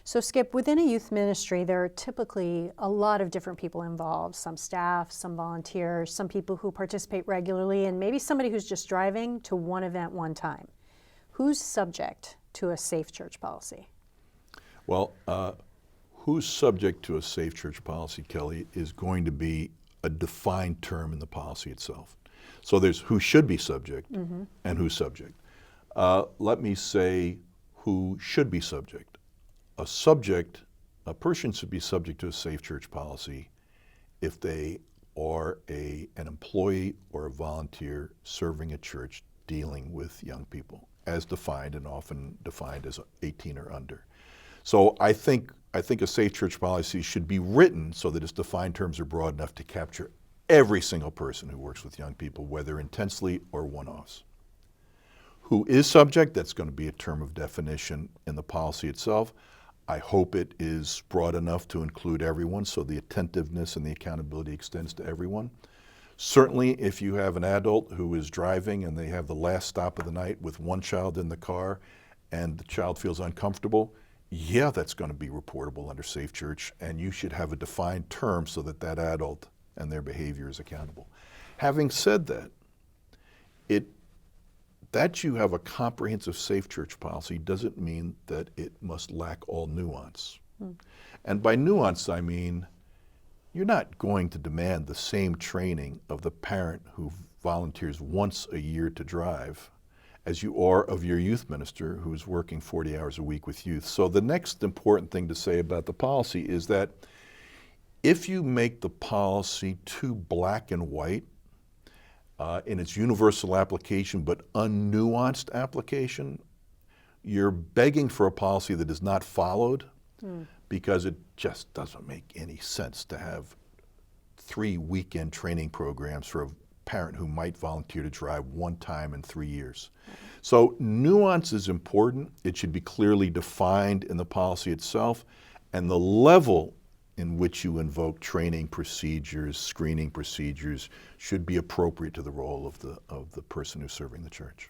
So Skip, within a youth ministry, there are typically a lot of different people involved, some staff, some volunteers, some people who participate regularly, and maybe somebody who's just driving to one event one time. Who's subject to a safe church policy? Well, who's subject to a safe church policy, Kelly, is going to be a defined term in the policy itself. So there's who should be subject and who's subject. Let me say who should be subject. A person should be subject to a safe church policy if they are an employee or a volunteer serving a church dealing with young people, as defined and often defined as 18 or under. So I think a safe church policy should be written so that its defined terms are broad enough to capture every single person who works with young people, whether intensely or one-offs. Who is subject? That's going to be a term of definition in the policy itself. I hope it is broad enough to include everyone, so the attentiveness and the accountability extends to everyone. Certainly, if you have an adult who is driving and they have the last stop of the night with one child in the car and the child feels uncomfortable, yeah, that's going to be reportable under Safe Church, and you should have a defined term so that that adult and their behavior is accountable. Having said that, that you have a comprehensive safe church policy doesn't mean that it must lack all nuance. And by nuance, I mean you're not going to demand the same training of the parent who volunteers once a year to drive as you are of your youth minister who's working 40 hours a week with youth. So the next important thing to say about the policy is that if you make the policy too black and white, in its universal application but unnuanced application, you're begging for a policy that is not followed because it just doesn't make any sense to have 3 weekend training programs for a parent who might volunteer to drive one time in 3 years. So nuance is important. It should be clearly defined in the policy itself, and the level in which you invoke training procedures, screening procedures, should be appropriate to the role of the person who's serving the church.